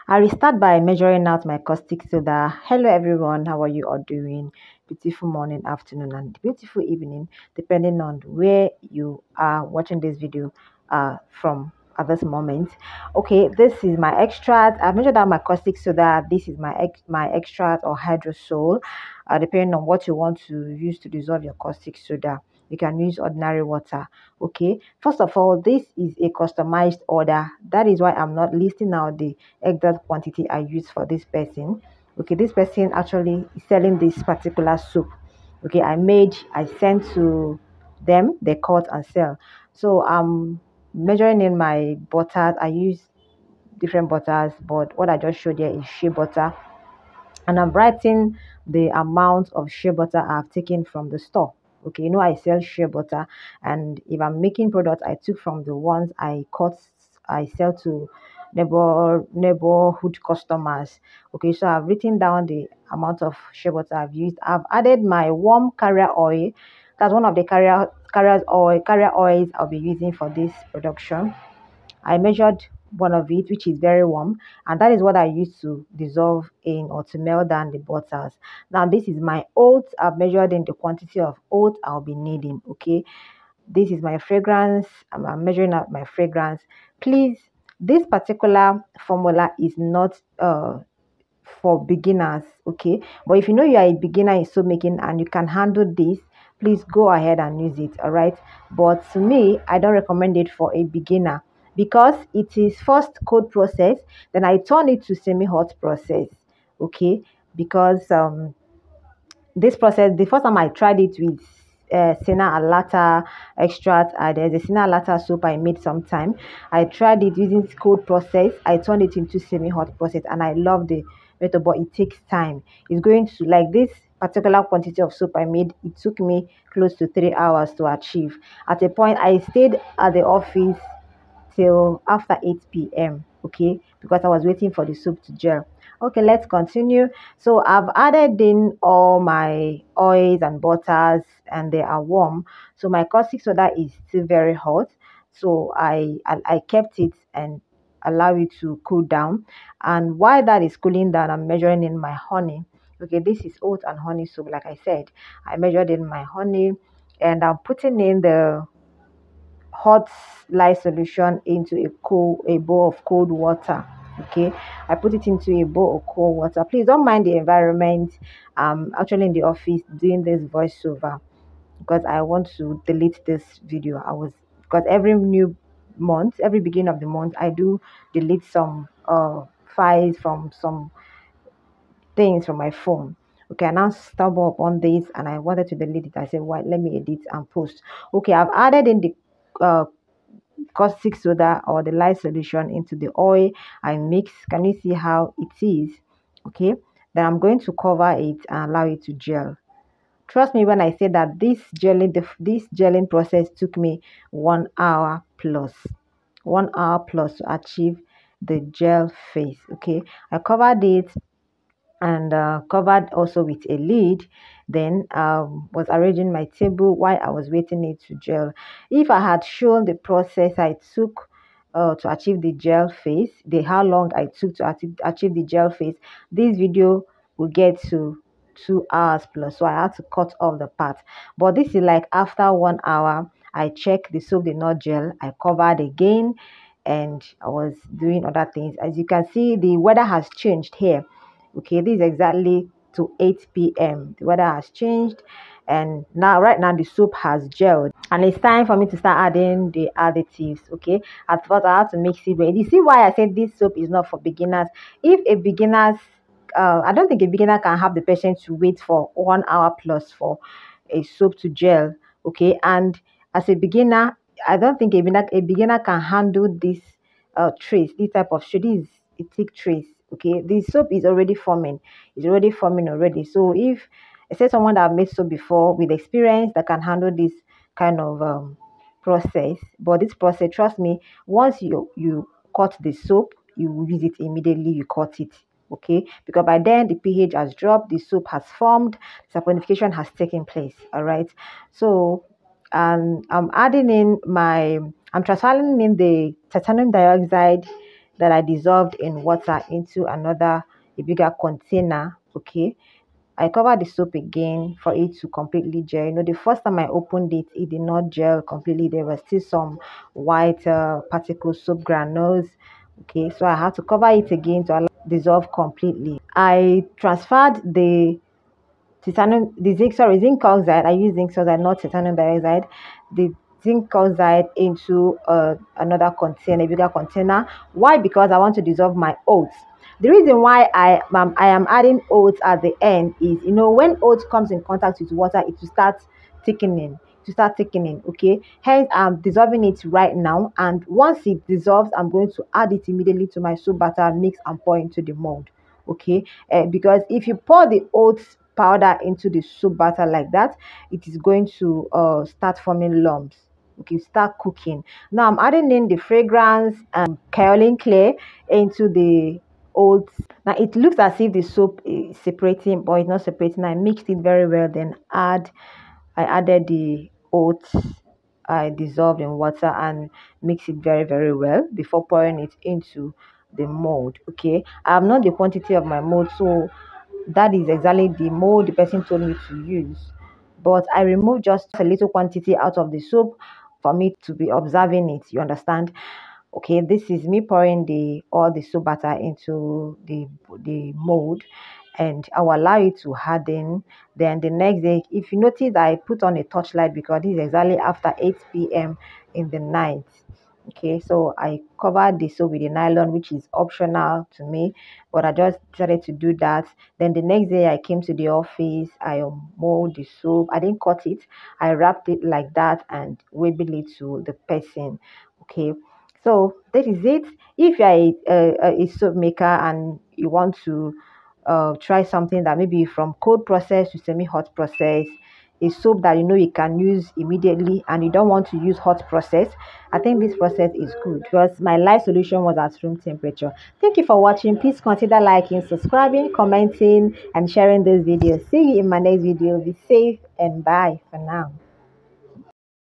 I will start by measuring out my caustic soda. Hello everyone, how are you all doing? Beautiful morning, afternoon, and beautiful evening, depending on where you are watching this video from at this moment. Okay, this is my extract. I've measured out my caustic soda. This is my extract or hydrosol, depending on what you want to use to dissolve your caustic soda. You can use ordinary water. Okay, first of all, this is a customized order. That is why I'm not listing out the exact quantity I use for this person. Okay, this person actually is selling this particular soup. Okay, I sent to them, they cut and sell. So I'm measuring in my butters. I use different butters, but what I just showed here is shea butter, and I'm writing the amount of shea butter I've taken from the store. Okay, I sell shea butter, and if I'm making products, I took from the ones I sell to neighborhood customers. Okay, so I've written down the amount of shea butter I've used. I've added my warm carrier oil. That's one of the carrier oils I'll be using for this production. I measured one of it, which is very warm, and that is what I use to dissolve in or to melt down the butters. Now, this is my oats. I've measured in the quantity of oats I'll be needing. Okay, this is my fragrance. I'm measuring out my fragrance. Please, this particular formula is not for beginners. Okay, but if you know you are a beginner in soap making and you can handle this, please go ahead and use it. All right, but to me, I don't recommend it for a beginner because it is first cold process, then I turn it to semi-hot process. Okay, because this process, the first time I tried it with Senna Alata extract, there's a Senna Alata soap I made sometime. I tried it using cold process. I turned it into semi-hot process, and I love the method, but it takes time. It's going to, like, this particular quantity of soap I made, it took me close to 3 hours to achieve. At a point, I stayed at the office till after 8 p.m. Okay, because I was waiting for the soup to gel. Okay, let's continue. So I've added in all my oils and butters, and they are warm. So my caustic soda is still very hot. So I kept it and allow it to cool down. And while that is cooling down, I'm measuring in my honey. Okay, this is oat and honey soup. Like I said, I measured in my honey, and I'm putting in the hot lye solution into a bowl of cold water. Okay, I put it into a bowl of cold water. Please don't mind the environment. I'm actually in the office doing this voiceover because I want to delete this video. Because every beginning of the month, I do delete some files from some things from my phone. Okay, I now stumble upon this and I wanted to delete it. I said, "Why? Let me edit and post." Okay, I've added in the uh, caustic soda or the lye solution into the oil. I mix. Can you see how it is? Okay, then I'm going to cover it and allow it to gel. Trust me when I say that this gelling process took me 1 hour plus. 1 hour plus to achieve the gel phase. Okay, I covered it and covered also with a lid. Then was arranging my table while I was waiting it to gel. If I had shown the process I took to achieve the gel phase, the how long I took to achieve the gel phase, this video will get to 2 hours plus. So I had to cut off the part. But this is like after 1 hour, I checked the soap did not gel. I covered again and I was doing other things. As you can see, the weather has changed here. Okay, this is exactly to 8 p.m. The weather has changed, and right now the soup has gelled, and it's time for me to start adding the additives. Okay, at first I have to mix it well. You see why I said this soup is not for beginners. If a beginner's I don't think a beginner can have the patience to wait for 1 hour plus for a soap to gel. Okay, and as a beginner, I don't think a beginner can handle this this type of shoe. This is a thick trace. Okay, the soap is already forming. It's already forming already. So if I say someone that made soap before with experience that can handle this kind of process, but this process, trust me, once you cut the soap, you use it immediately. You cut it. Okay, because by then the pH has dropped, the soap has formed, saponification has taken place. All right, so I'm transferring in the titanium dioxide that I dissolved in water into a bigger container. Okay, I covered the soap again for it to completely gel. The first time I opened it, it did not gel completely. There was still some white particle soap granules. Okay, so I had to cover it again to allow it to dissolve completely. I transferred zinc oxide. I use zinc oxide, not titanium dioxide. The zinc oxide into another container, a bigger container. Why? Because I want to dissolve my oats. The reason why I am adding oats at the end is, when oats comes in contact with water, it will start thickening. Okay, hence I'm dissolving it right now, and once it dissolves, I'm going to add it immediately to my soap batter, mix and pour into the mold. Okay, because if you pour the oats powder into the soup batter like that, it is going to start forming lumps. Okay, start cooking. Now I'm adding in the fragrance and kaolin clay into the oats. Now it looks as if the soap is separating, but it's not separating. I mixed it very well, then I added the oats I dissolved in water and mix it very, very well before pouring it into the mold. Okay, I'm not the quantity of my mold, so that is exactly the mold the person told me to use. But I removed just a little quantity out of the soap for me to be observing it. You understand? Okay, this is me pouring the all the soap batter into the mold, and I will allow it to harden. Then the next day, if you notice, I put on a torchlight because this is exactly after 8 p.m. in the night. Okay, so I covered the soap with a nylon, which is optional to me, but I just decided to do that. Then the next day I came to the office, I mold the soap. I didn't cut it, I wrapped it like that and waved it to the person. Okay, so that is it. If you're a soap maker and you want to try something that maybe from cold process to semi-hot process, a soap that you can use immediately and you don't want to use hot process, I think this process is good because my live solution was at room temperature. Thank you for watching. Please consider liking, subscribing, commenting, and sharing this video. See you in my next video. Be safe and bye for now.